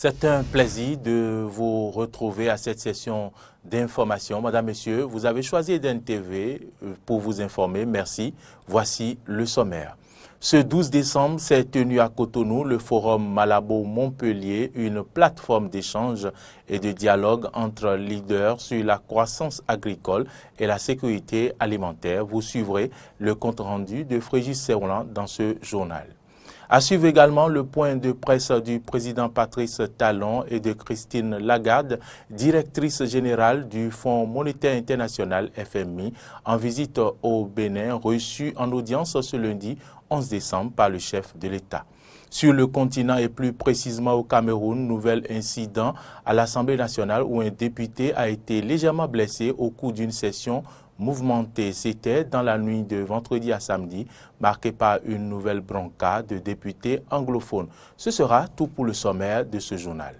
C'est un plaisir de vous retrouver à cette session d'information. Madame, Monsieur, vous avez choisi Eden TV pour vous informer. Merci. Voici le sommaire. Ce 12 décembre s'est tenu à Cotonou le forum Malabo-Montpellier, une plateforme d'échange et de dialogue entre leaders sur la croissance agricole et la sécurité alimentaire. Vous suivrez le compte-rendu de Frégis Seroulan dans ce journal. À suivre également le point de presse du président Patrice Talon et de Christine Lagarde, directrice générale du Fonds monétaire international FMI, en visite au Bénin, reçue en audience ce lundi 11 décembre par le chef de l'État. Sur le continent et plus précisément au Cameroun, nouvel incident à l'Assemblée nationale où un député a été légèrement blessé au cours d'une session mouvementée. C'était dans la nuit de vendredi à samedi, marquée par une nouvelle bronca de députés anglophones. Ce sera tout pour le sommaire de ce journal.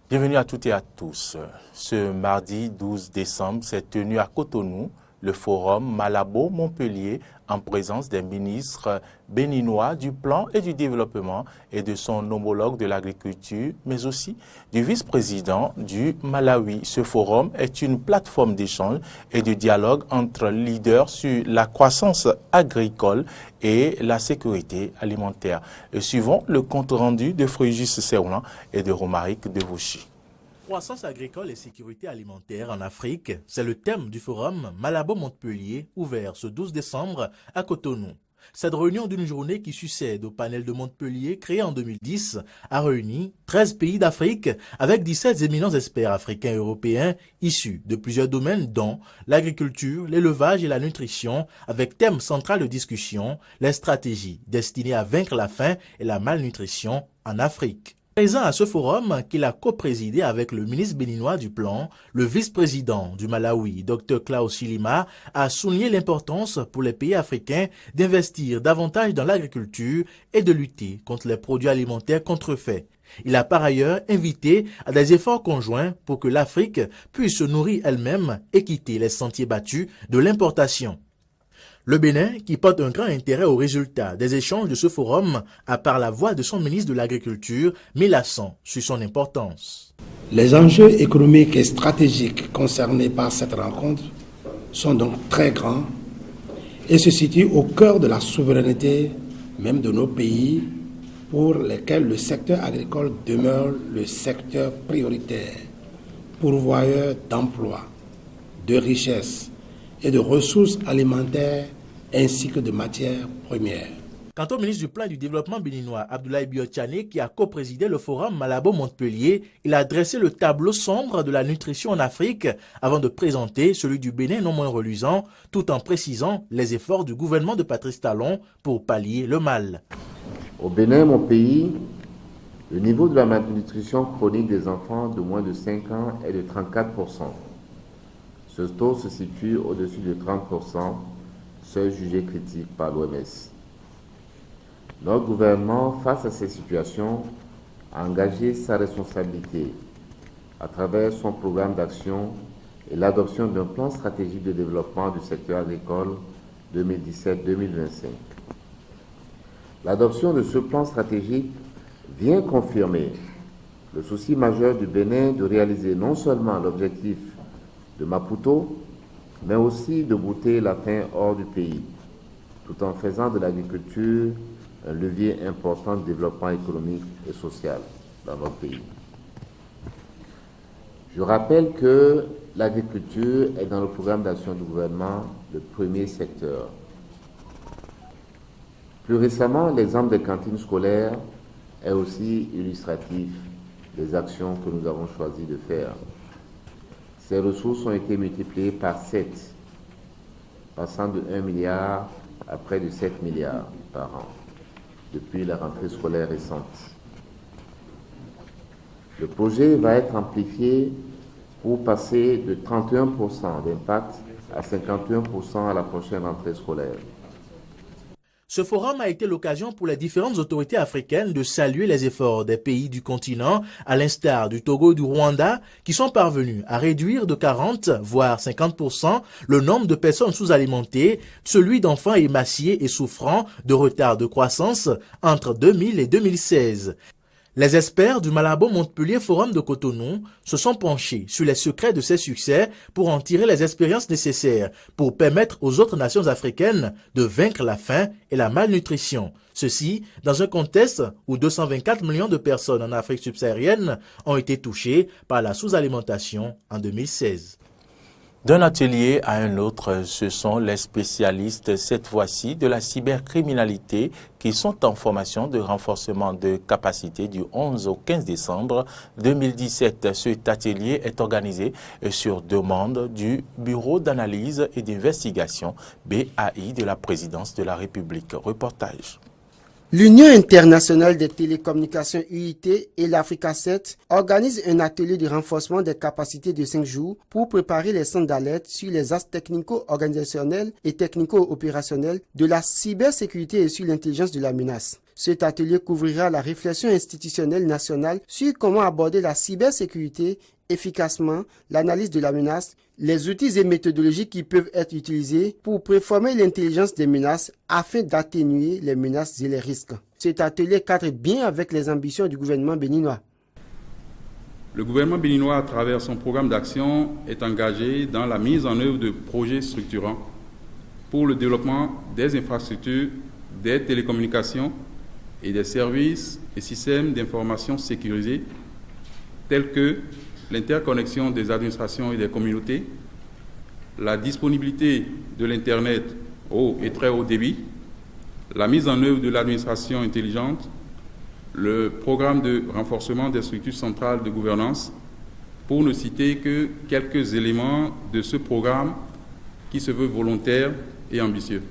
Bienvenue à toutes et à tous. Ce mardi 12 décembre s'est tenu à Cotonou le forum Malabo-Montpellier en présence des ministres béninois du Plan et du Développement et de son homologue de l'agriculture, mais aussi du vice-président du Malawi. Ce forum est une plateforme d'échange et de dialogue entre leaders sur la croissance agricole et la sécurité alimentaire. Suivons le compte-rendu de Frégis Seroulan et de Romaric Devauchy. Croissance agricole et sécurité alimentaire en Afrique, c'est le thème du forum Malabo-Montpellier ouvert ce 12 décembre à Cotonou. Cette réunion d'une journée qui succède au panel de Montpellier créé en 2010 a réuni 13 pays d'Afrique avec 17 éminents experts africains et européens issus de plusieurs domaines dont l'agriculture, l'élevage et la nutrition avec thème central de discussion, les stratégies destinées à vaincre la faim et la malnutrition en Afrique. Présent à ce forum qu'il a co-présidé avec le ministre béninois du Plan, le vice-président du Malawi, Dr Klaus Chilima, a souligné l'importance pour les pays africains d'investir davantage dans l'agriculture et de lutter contre les produits alimentaires contrefaits. Il a par ailleurs invité à des efforts conjoints pour que l'Afrique puisse se nourrir elle-même et quitter les sentiers battus de l'importation. Le Bénin, qui porte un grand intérêt aux résultats des échanges de ce forum, a par la voix de son ministre de l'Agriculture mis l'accent sur son importance. Les enjeux économiques et stratégiques concernés par cette rencontre sont donc très grands et se situent au cœur de la souveraineté même de nos pays pour lesquels le secteur agricole demeure le secteur prioritaire, pourvoyeur d'emplois, de richesses et de ressources alimentaires ainsi que de matières premières. Quant au ministre du Plan et du Développement béninois, Abdoulaye Biotchane, qui a co-présidé le forum Malabo-Montpellier, il a dressé le tableau sombre de la nutrition en Afrique avant de présenter celui du Bénin non moins reluisant, tout en précisant les efforts du gouvernement de Patrice Talon pour pallier le mal. Au Bénin, mon pays, le niveau de la malnutrition chronique des enfants de moins de 5 ans est de 34%. Ce taux se situe au-dessus de 30%, seuil jugé critique par l'OMS. Notre gouvernement, face à ces situations, a engagé sa responsabilité à travers son programme d'action et l'adoption d'un plan stratégique de développement du secteur agricole 2017-2025. L'adoption de ce plan stratégique vient confirmer le souci majeur du Bénin de réaliser non seulement l'objectif de Maputo, mais aussi de bouter la faim hors du pays, tout en faisant de l'agriculture un levier important de développement économique et social dans notre pays. Je rappelle que l'agriculture est dans le programme d'action du gouvernement le premier secteur. Plus récemment, l'exemple des cantines scolaires est aussi illustratif des actions que nous avons choisi de faire. Ces ressources ont été multipliées par 7, passant de 1 milliard à près de 7 milliards par an, depuis la rentrée scolaire récente. Le projet va être amplifié pour passer de 31% d'impact à 51% à la prochaine rentrée scolaire. Ce forum a été l'occasion pour les différentes autorités africaines de saluer les efforts des pays du continent, à l'instar du Togo et du Rwanda, qui sont parvenus à réduire de 40 voire 50% le nombre de personnes sous-alimentées, celui d'enfants émaciés et souffrant de retard de croissance entre 2000 et 2016. Les experts du Malabo Montpellier Forum de Cotonou se sont penchés sur les secrets de ces succès pour en tirer les expériences nécessaires pour permettre aux autres nations africaines de vaincre la faim et la malnutrition. Ceci dans un contexte où 224 millions de personnes en Afrique subsaharienne ont été touchées par la sous-alimentation en 2016. D'un atelier à un autre, ce sont les spécialistes, cette fois-ci, de la cybercriminalité qui sont en formation de renforcement de capacité du 11 au 15 décembre 2017. Cet atelier est organisé sur demande du Bureau d'analyse et d'investigation BAI de la Présidence de la République. Reportage. L'Union internationale des télécommunications UIT et l'Africa 7 organisent un atelier de renforcement des capacités de 5 jours pour préparer les centres d'alerte sur les aspects technico-organisationnels et technico-opérationnels de la cybersécurité et sur l'intelligence de la menace. Cet atelier couvrira la réflexion institutionnelle nationale sur comment aborder la cybersécurité efficacement, l'analyse de la menace, les outils et méthodologies qui peuvent être utilisés pour préformer l'intelligence des menaces afin d'atténuer les menaces et les risques. Cet atelier cadre bien avec les ambitions du gouvernement béninois. Le gouvernement béninois, à travers son programme d'action, est engagé dans la mise en œuvre de projets structurants pour le développement des infrastructures, des télécommunications et des services et systèmes d'information sécurisés tels que l'interconnexion des administrations et des communautés, la disponibilité de l'Internet haut et très haut débit, la mise en œuvre de l'administration intelligente, le programme de renforcement des structures centrales de gouvernance, pour ne citer que quelques éléments de ce programme qui se veut volontaire et ambitieux.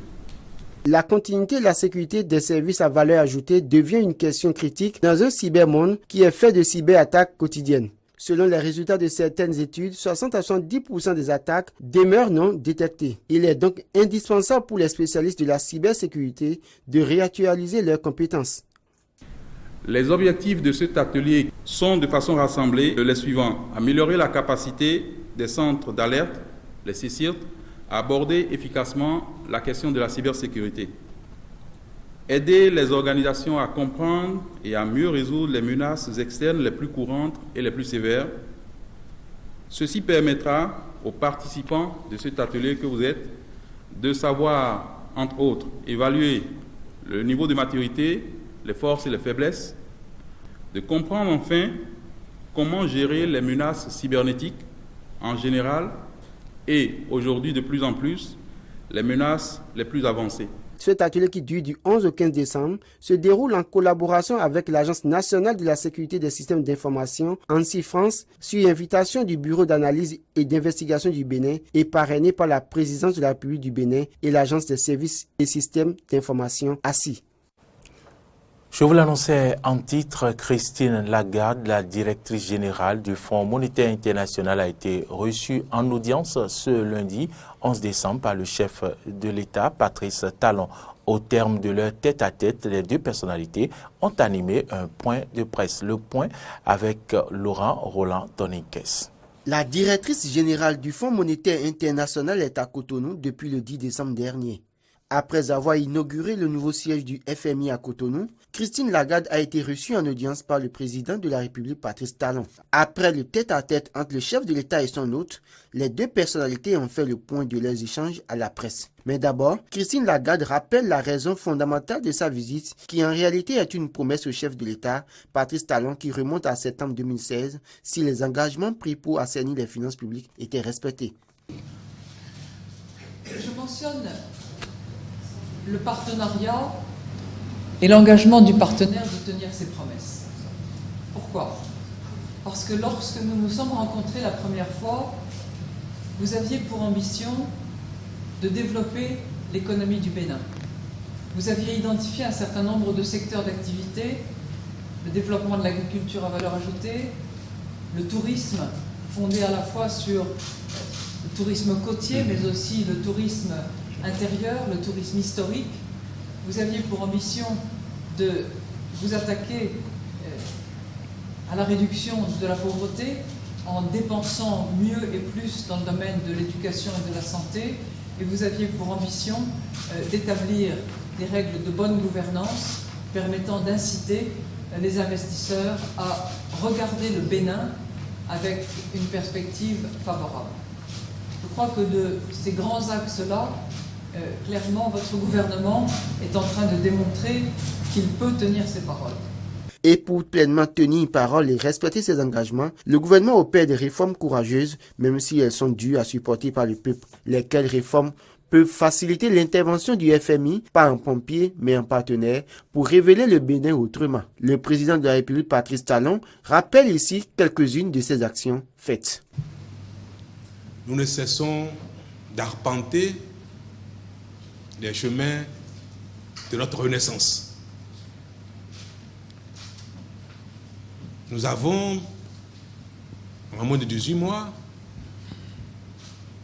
La continuité de la sécurité des services à valeur ajoutée devient une question critique dans un cybermonde qui est fait de cyberattaques quotidiennes. Selon les résultats de certaines études, 60 à 70% des attaques demeurent non détectées. Il est donc indispensable pour les spécialistes de la cybersécurité de réactualiser leurs compétences. Les objectifs de cet atelier sont de façon rassemblée les suivants. Améliorer la capacité des centres d'alerte, les CCIRT, à aborder efficacement la question de la cybersécurité. Aider les organisations à comprendre et à mieux résoudre les menaces externes les plus courantes et les plus sévères. Ceci permettra aux participants de cet atelier que vous êtes de savoir, entre autres, évaluer le niveau de maturité, les forces et les faiblesses, de comprendre enfin comment gérer les menaces cybernétiques en général et aujourd'hui de plus en plus les menaces les plus avancées. Cet atelier qui dure du 11 au 15 décembre se déroule en collaboration avec l'Agence nationale de la sécurité des systèmes d'information, ANSSI France, sur invitation du Bureau d'analyse et d'investigation du Bénin et parrainé par la Présidence de la République du Bénin et l'Agence des services et systèmes d'information ASSI. Je vous l'annonçais en titre, Christine Lagarde, la directrice générale du Fonds monétaire international, a été reçue en audience ce lundi 11 décembre par le chef de l'État, Patrice Talon. Au terme de leur tête-à-tête, les deux personnalités ont animé un point de presse. Le point avec Laurent Roland Toninkes. La directrice générale du Fonds monétaire international est à Cotonou depuis le 10 décembre dernier. Après avoir inauguré le nouveau siège du FMI à Cotonou, Christine Lagarde a été reçue en audience par le président de la République, Patrice Talon. Après le tête-à-tête entre le chef de l'État et son hôte, les deux personnalités ont fait le point de leurs échanges à la presse. Mais d'abord, Christine Lagarde rappelle la raison fondamentale de sa visite, qui en réalité est une promesse au chef de l'État, Patrice Talon, qui remonte à septembre 2016, si les engagements pris pour assainir les finances publiques étaient respectés. Je mentionne le partenariat et l'engagement du partenaire de tenir ses promesses. Pourquoi ? Parce que lorsque nous nous sommes rencontrés la première fois, vous aviez pour ambition de développer l'économie du Bénin. Vous aviez identifié un certain nombre de secteurs d'activité, le développement de l'agriculture à valeur ajoutée, le tourisme fondé à la fois sur le tourisme côtier, mais aussi le tourisme intérieur, le tourisme historique, vous aviez pour ambition de vous attaquer à la réduction de la pauvreté en dépensant mieux et plus dans le domaine de l'éducation et de la santé, et vous aviez pour ambition d'établir des règles de bonne gouvernance permettant d'inciter les investisseurs à regarder le Bénin avec une perspective favorable. Je crois que de ces grands axes-là, clairement, votre gouvernement est en train de démontrer qu'il peut tenir ses paroles. Et pour pleinement tenir parole et respecter ses engagements, le gouvernement opère des réformes courageuses, même si elles sont dues à supporter par le peuple. Lesquelles réformes peuvent faciliter l'intervention du FMI, pas en pompier, mais en partenaire, pour révéler le Bénin autrement. Le président de la République, Patrice Talon, rappelle ici quelques-unes de ces actions faites. Nous ne cessons d'arpenter les chemins de notre renaissance. Nous avons, en moins de 18 mois,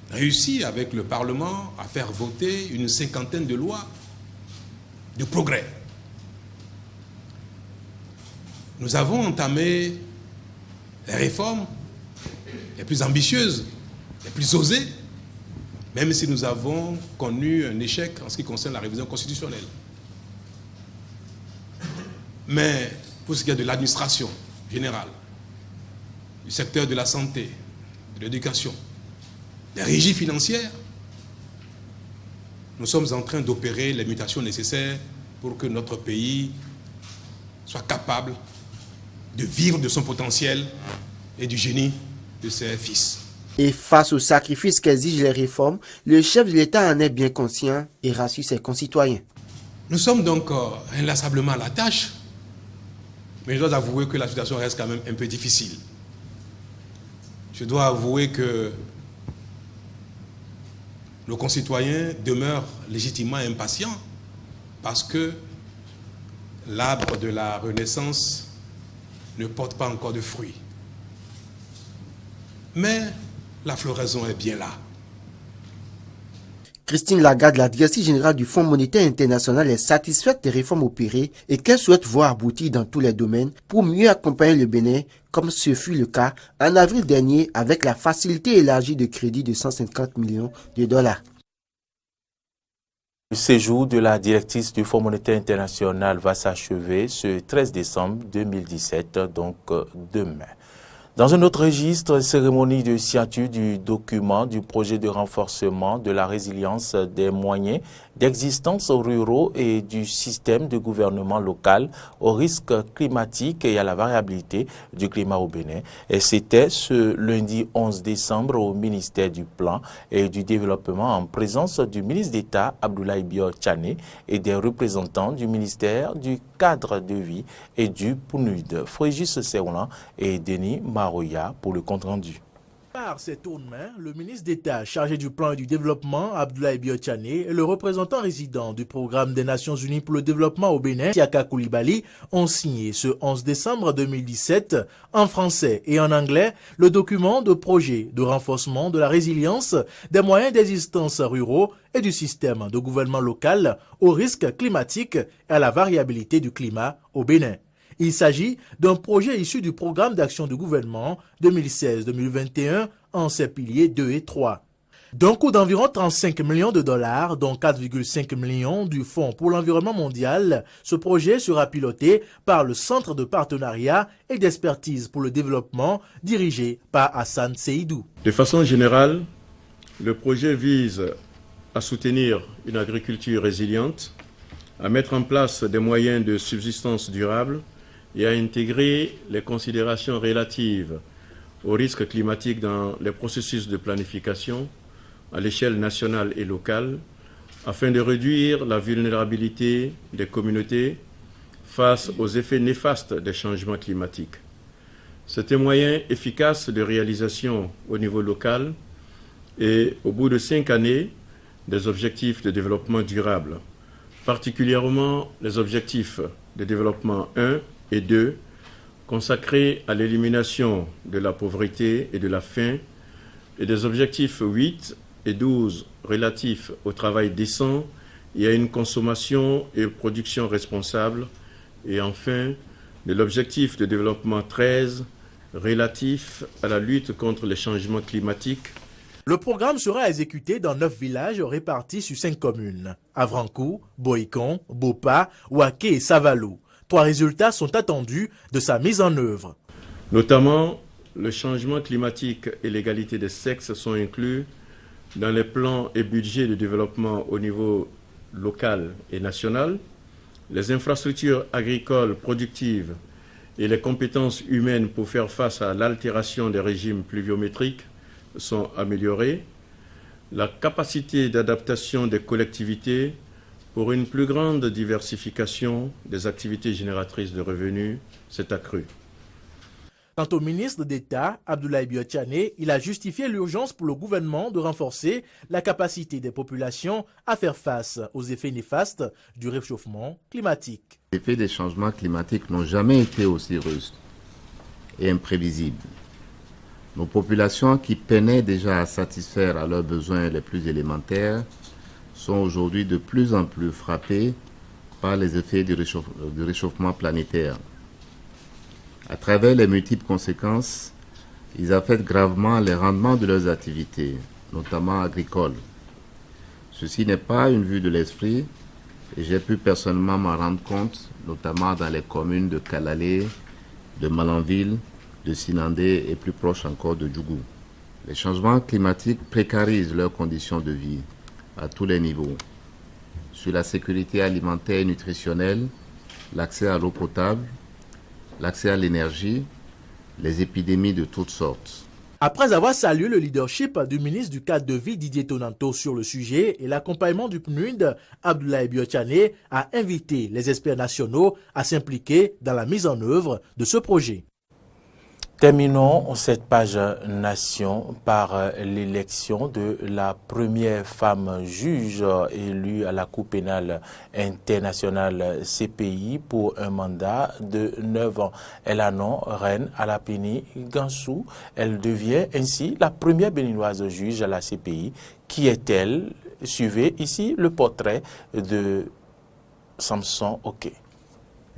réussi avec le Parlement à faire voter une cinquantaine de lois de progrès. Nous avons entamé les réformes les plus ambitieuses, les plus osées, même si nous avons connu un échec en ce qui concerne la révision constitutionnelle. Mais pour ce qui est de l'administration générale, du secteur de la santé, de l'éducation, des régies financières, nous sommes en train d'opérer les mutations nécessaires pour que notre pays soit capable de vivre de son potentiel et du génie de ses fils. Et face aux sacrifices qu'exigent les réformes, le chef de l'État en est bien conscient et rassure ses concitoyens. Nous sommes donc inlassablement à la tâche, mais je dois avouer que la situation reste quand même un peu difficile. Je dois avouer que nos concitoyens demeurent légitimement impatients parce que l'arbre de la Renaissance ne porte pas encore de fruits. Mais la floraison est bien là. Christine Lagarde, la directrice générale du Fonds monétaire international, est satisfaite des réformes opérées et qu'elle souhaite voir aboutir dans tous les domaines pour mieux accompagner le Bénin, comme ce fut le cas en avril dernier avec la facilité élargie de crédit de 150 millions de dollars. Le séjour de la directrice du Fonds monétaire international va s'achever ce 13 décembre 2017, donc demain. Dans un autre registre, cérémonie de signature du document du projet de renforcement de la résilience des moyens d'existence ruraux et du système de gouvernement local aux risques climatiques et à la variabilité du climat au Bénin. Et c'était ce lundi 11 décembre au ministère du Plan et du Développement en présence du ministre d'État Abdoulaye Bio Tchané et des représentants du ministère du Cadre de vie et du PNUD, Frégis Seoulan et Denis Maroya pour le compte-rendu. Par ses tournements, le ministre d'État chargé du plan et du développement, Abdoulaye Bio Tchané, et le représentant résident du programme des Nations Unies pour le développement au Bénin, Siaka Koulibaly, ont signé ce 11 décembre 2017, en français et en anglais, le document de projet de renforcement de la résilience des moyens d'existence ruraux et du système de gouvernement local aux risques climatiques et à la variabilité du climat au Bénin. Il s'agit d'un projet issu du programme d'action du gouvernement 2016-2021 en ses piliers 2 et 3. D'un coût d'environ 35 millions de dollars, dont 4,5 millions du Fonds pour l'environnement mondial, ce projet sera piloté par le Centre de partenariat et d'expertise pour le développement dirigé par Hassan Seydou. De façon générale, le projet vise à soutenir une agriculture résiliente, à mettre en place des moyens de subsistance durable et à intégrer les considérations relatives aux risques climatiques dans les processus de planification à l'échelle nationale et locale afin de réduire la vulnérabilité des communautés face aux effets néfastes des changements climatiques. C'est un moyen efficace de réalisation au niveau local et, au bout de 5 années, des objectifs de développement durable, particulièrement les objectifs de développement 1 et 2, consacrés à l'élimination de la pauvreté et de la faim, et des objectifs 8 et 12 relatifs au travail décent et à une consommation et production responsable, et enfin de l'objectif de développement 13 relatif à la lutte contre les changements climatiques. Le programme sera exécuté dans 9 villages répartis sur 5 communes, Avrankou, Boïkon, Bopa, Ouaké et Savalou. 3 résultats sont attendus de sa mise en œuvre. Notamment, le changement climatique et l'égalité des sexes sont inclus dans les plans et budgets de développement au niveau local et national. Les infrastructures agricoles productives et les compétences humaines pour faire face à l'altération des régimes pluviométriques sont améliorées. La capacité d'adaptation des collectivités pour une plus grande diversification des activités génératrices de revenus s'est accrue. Quant au ministre d'État, Abdoulaye Biotchane, il a justifié l'urgence pour le gouvernement de renforcer la capacité des populations à faire face aux effets néfastes du réchauffement climatique. Les effets des changements climatiques n'ont jamais été aussi russes et imprévisibles. Nos populations qui peinaient déjà à satisfaire à leurs besoins les plus élémentaires sont aujourd'hui de plus en plus frappées par les effets du réchauffement planétaire. À travers les multiples conséquences, ils affectent gravement les rendements de leurs activités, notamment agricoles. Ceci n'est pas une vue de l'esprit et j'ai pu personnellement m'en rendre compte, notamment dans les communes de Kalalé, de Malanville, de Sinandé et plus proche encore de Djougou. Les changements climatiques précarisent leurs conditions de vie à tous les niveaux. Sur la sécurité alimentaire et nutritionnelle, l'accès à l'eau potable, l'accès à l'énergie, les épidémies de toutes sortes. Après avoir salué le leadership du ministre du cadre de vie Didier Tonanto sur le sujet et l'accompagnement du PNUD, Abdoulaye Biotchane a invité les experts nationaux à s'impliquer dans la mise en œuvre de ce projet. Terminons cette page nation par l'élection de la première femme juge élue à la Cour pénale internationale CPI pour un mandat de 9 ans. Elle a nom Reine Alapini Gansou. Elle devient ainsi la première béninoise juge à la CPI. Qui est-elle? Suivez ici le portrait de Samson Oké.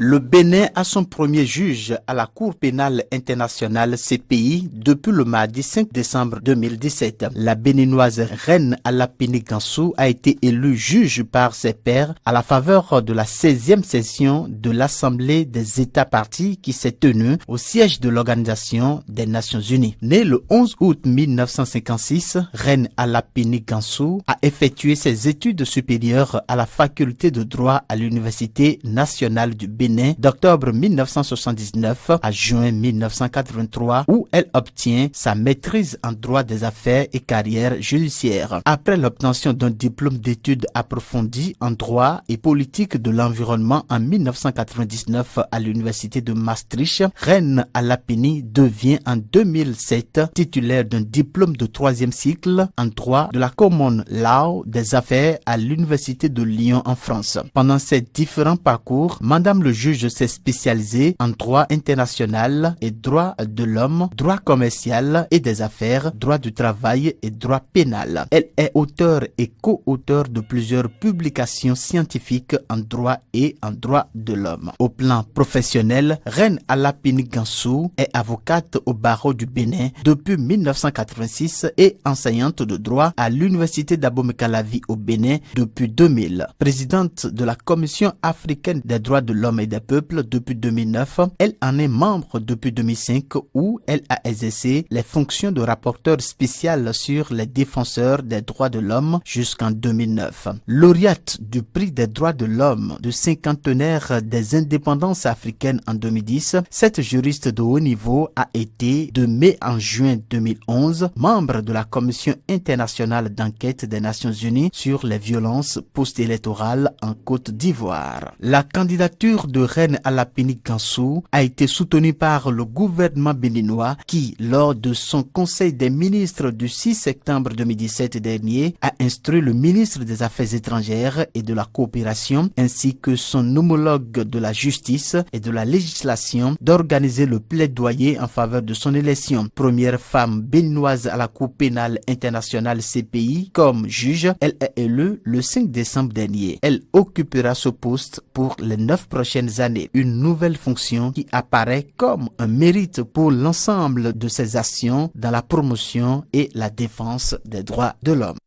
Le Bénin a son premier juge à la Cour pénale internationale CPI depuis le mardi 5 décembre 2017. La béninoise Reine Alapini Gansou a été élue juge par ses pairs à la faveur de la 16e session de l'Assemblée des États parties qui s'est tenue au siège de l'Organisation des Nations Unies. Née le 11 août 1956, Reine Alapini Gansou a effectué ses études supérieures à la faculté de droit à l'Université nationale du Bénin d'octobre 1979 à juin 1983 où elle obtient sa maîtrise en droit des affaires et carrière judiciaire. Après l'obtention d'un diplôme d'études approfondies en droit et politique de l'environnement en 1999 à l'université de Maastricht, Reine Alapini devient en 2007 titulaire d'un diplôme de 3e cycle en droit de la Common Law des affaires à l'université de Lyon en France. Pendant ces différents parcours, Madame le juge s'est spécialisé en droit international et droit de l'homme, droit commercial et des affaires, droit du travail et droit pénal. Elle est auteure et co-auteure de plusieurs publications scientifiques en droit et en droit de l'homme. Au plan professionnel, Reine Alapini Gansou est avocate au barreau du Bénin depuis 1986 et enseignante de droit à l'université d'Abomey-Calavi au Bénin depuis 2000. Présidente de la Commission africaine des droits de l'homme et des peuples depuis 2009, elle en est membre depuis 2005 où elle a exercé les fonctions de rapporteur spécial sur les défenseurs des droits de l'homme jusqu'en 2009. Lauréate du prix des droits de l'homme du cinquantenaire des indépendances africaines en 2010, cette juriste de haut niveau a été de mai en juin 2011 membre de la Commission internationale d'enquête des Nations Unies sur les violences post-électorales en Côte d'Ivoire. La candidature de Rennes à la Pénicansou a été soutenu par le gouvernement béninois qui, lors de son conseil des ministres du 6 septembre 2017 dernier, a instruit le ministre des Affaires étrangères et de la coopération ainsi que son homologue de la justice et de la législation d'organiser le plaidoyer en faveur de son élection. Première femme béninoise à la Cour pénale internationale CPI comme juge, elle est élue le 5 décembre dernier. Elle occupera ce poste pour les 9 prochaines années. Une nouvelle fonction qui apparaît comme un mérite pour l'ensemble de ses actions dans la promotion et la défense des droits de l'homme.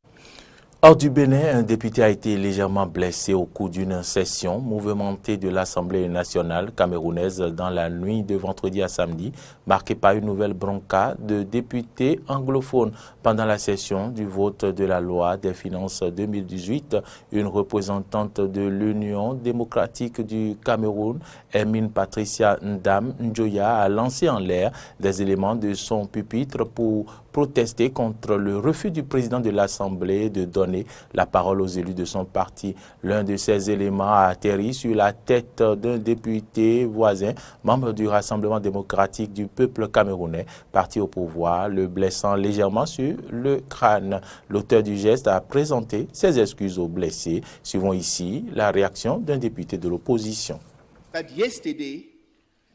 Hors du Bénin, un député a été légèrement blessé au cours d'une session mouvementée de l'Assemblée nationale camerounaise dans la nuit de vendredi à samedi, marquée par une nouvelle bronca de députés anglophones. Pendant la session du vote de la loi des finances 2018, une représentante de l'Union démocratique du Cameroun, Hermine Patricia Ndam Njoya, a lancé en l'air des éléments de son pupitre pour protester contre le refus du président de l'Assemblée de donner la parole aux élus de son parti. L'un de ces éléments a atterri sur la tête d'un député voisin, membre du Rassemblement démocratique du peuple camerounais, parti au pouvoir, le blessant légèrement sur le crâne. L'auteur du geste a présenté ses excuses aux blessés. Suivons ici la réaction d'un député de l'opposition.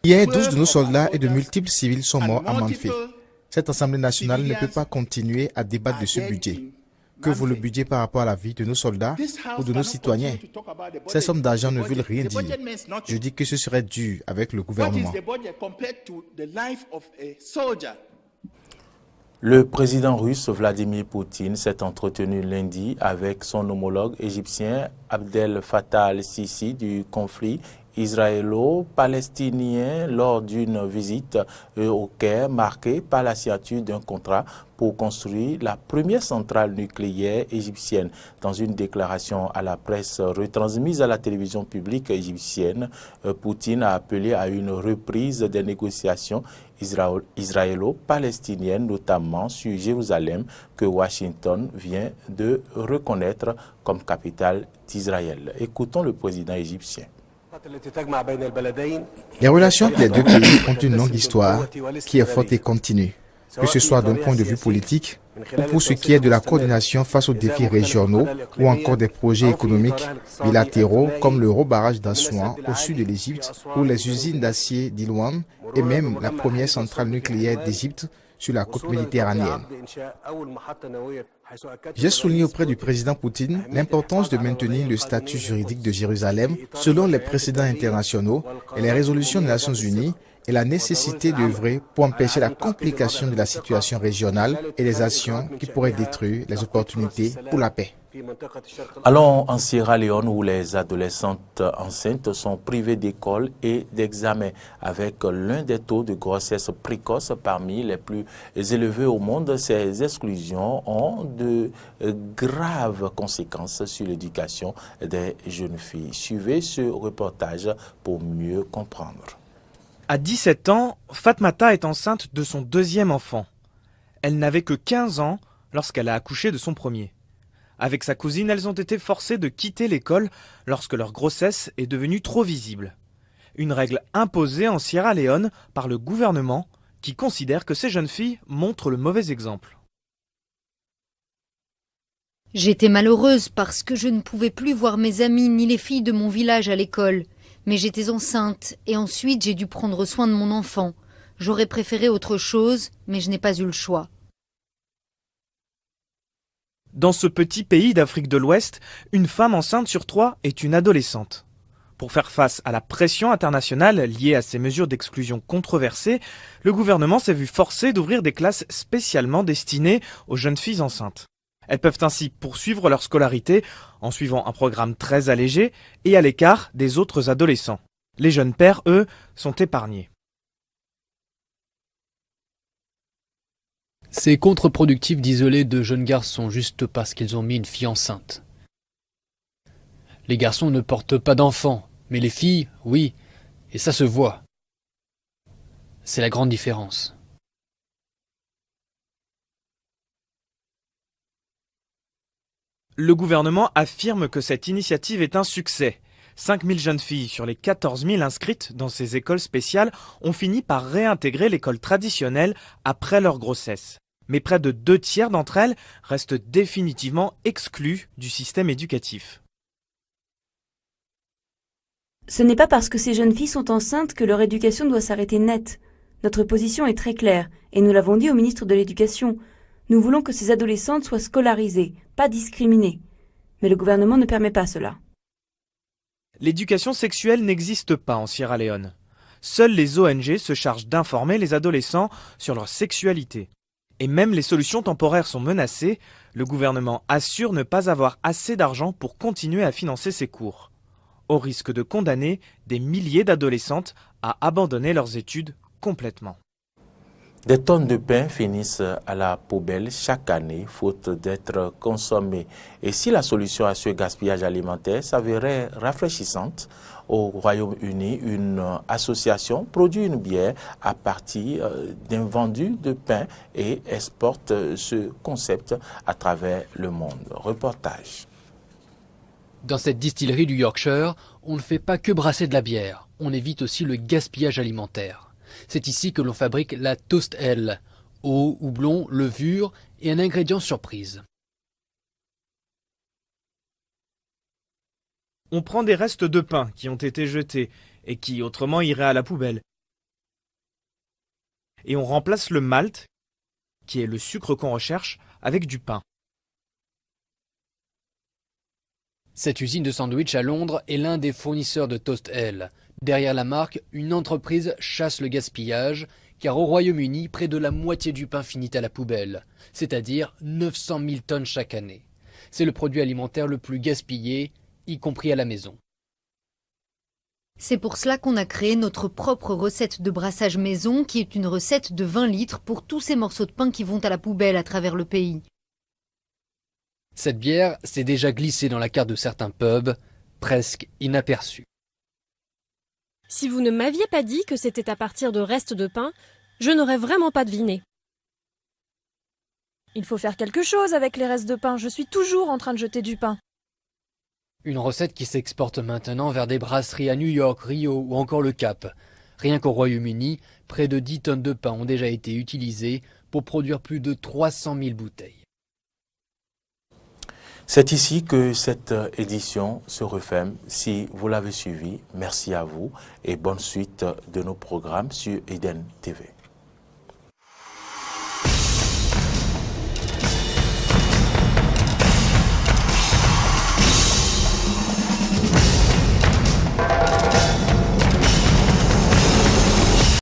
Hier, 12 de nos soldats et de multiples civils sont morts à Manfé. Cette Assemblée nationale ne peut pas continuer à débattre de ce budget. Que vaut le budget par rapport à la vie de nos soldats ou de nos citoyens? Ces sommes d'argent ne veulent rien dire. Je dis que ce serait dur avec le gouvernement. Le président russe Vladimir Poutine s'est entretenu lundi avec son homologue égyptien Abdel Fattah al-Sisi du conflit israélo-palestinien lors d'une visite au Caire marquée par la signature d'un contrat pour construire la première centrale nucléaire égyptienne. Dans une déclaration à la presse retransmise à la télévision publique égyptienne, Poutine a appelé à une reprise des négociations israélo-palestiniennes, notamment sur Jérusalem, que Washington vient de reconnaître comme capitale d'Israël. Écoutons le président égyptien. Les relations entre les deux pays ont une longue histoire qui est forte et continue, que ce soit d'un point de vue politique ou pour ce qui est de la coordination face aux défis régionaux ou encore des projets économiques bilatéraux comme le barrage d'Assouan au sud de l'Égypte ou les usines d'acier d'Ilouane et même la première centrale nucléaire d'Égypte sur la côte méditerranéenne. J'ai souligné auprès du président Poutine l'importance de maintenir le statut juridique de Jérusalem selon les précédents internationaux et les résolutions des Nations Unies et la nécessité d'œuvrer pour empêcher la complication de la situation régionale et les actions qui pourraient détruire les opportunités pour la paix. Allons en Sierra Leone où les adolescentes enceintes sont privées d'école et d'examen avec l'un des taux de grossesse précoce parmi les plus élevés au monde. Ces exclusions ont de graves conséquences sur l'éducation des jeunes filles. Suivez ce reportage pour mieux comprendre. À 17 ans, Fatmata est enceinte de son deuxième enfant. Elle n'avait que 15 ans lorsqu'elle a accouché de son premier. Avec sa cousine, elles ont été forcées de quitter l'école lorsque leur grossesse est devenue trop visible. Une règle imposée en Sierra Leone par le gouvernement qui considère que ces jeunes filles montrent le mauvais exemple. J'étais malheureuse parce que je ne pouvais plus voir mes amis ni les filles de mon village à l'école. Mais j'étais enceinte et ensuite j'ai dû prendre soin de mon enfant. J'aurais préféré autre chose, mais je n'ai pas eu le choix. Dans ce petit pays d'Afrique de l'Ouest, une femme enceinte sur 3 est une adolescente. Pour faire face à la pression internationale liée à ces mesures d'exclusion controversées, le gouvernement s'est vu forcé d'ouvrir des classes spécialement destinées aux jeunes filles enceintes. Elles peuvent ainsi poursuivre leur scolarité en suivant un programme très allégé et à l'écart des autres adolescents. Les jeunes pères, eux, sont épargnés. C'est contre-productif d'isoler de jeunes garçons juste parce qu'ils ont mis une fille enceinte. Les garçons ne portent pas d'enfants, mais les filles, oui, et ça se voit. C'est la grande différence. Le gouvernement affirme que cette initiative est un succès. 5 000 jeunes filles sur les 14 000 inscrites dans ces écoles spéciales ont fini par réintégrer l'école traditionnelle après leur grossesse. Mais près de 2 tiers d'entre elles restent définitivement exclues du système éducatif. Ce n'est pas parce que ces jeunes filles sont enceintes que leur éducation doit s'arrêter net. Notre position est très claire, et nous l'avons dit au ministre de l'Éducation. Nous voulons que ces adolescentes soient scolarisées, pas discriminées. Mais le gouvernement ne permet pas cela. L'éducation sexuelle n'existe pas en Sierra Leone. Seules les ONG se chargent d'informer les adolescents sur leur sexualité. Et même les solutions temporaires sont menacées, le gouvernement assure ne pas avoir assez d'argent pour continuer à financer ces cours, au risque de condamner des milliers d'adolescentes à abandonner leurs études complètement. Des tonnes de pain finissent à la poubelle chaque année, faute d'être consommées. Et si la solution à ce gaspillage alimentaire s'avérait rafraîchissante, au Royaume-Uni, une association produit une bière à partir d'invendus de pain et exporte ce concept à travers le monde. Reportage. Dans cette distillerie du Yorkshire, on ne fait pas que brasser de la bière, on évite aussi le gaspillage alimentaire. C'est ici que l'on fabrique la Toast Ale, eau, houblon, levure et un ingrédient surprise. On prend des restes de pain qui ont été jetés et qui autrement iraient à la poubelle. Et on remplace le malt, qui est le sucre qu'on recherche, avec du pain. Cette usine de sandwich à Londres est l'un des fournisseurs de Toast Ale. Derrière la marque, une entreprise chasse le gaspillage, car au Royaume-Uni, près de la moitié du pain finit à la poubelle, c'est-à-dire 900 000 tonnes chaque année. C'est le produit alimentaire le plus gaspillé, y compris à la maison. C'est pour cela qu'on a créé notre propre recette de brassage maison, qui est une recette de 20 litres pour tous ces morceaux de pain qui vont à la poubelle à travers le pays. Cette bière s'est déjà glissée dans la carte de certains pubs, presque inaperçue. Si vous ne m'aviez pas dit que c'était à partir de restes de pain, je n'aurais vraiment pas deviné. Il faut faire quelque chose avec les restes de pain, je suis toujours en train de jeter du pain. Une recette qui s'exporte maintenant vers des brasseries à New York, Rio ou encore le Cap. Rien qu'au Royaume-Uni, près de 10 tonnes de pain ont déjà été utilisées pour produire plus de 300 000 bouteilles. C'est ici que cette édition se referme. Si vous l'avez suivi, merci à vous et bonne suite de nos programmes sur Eden TV.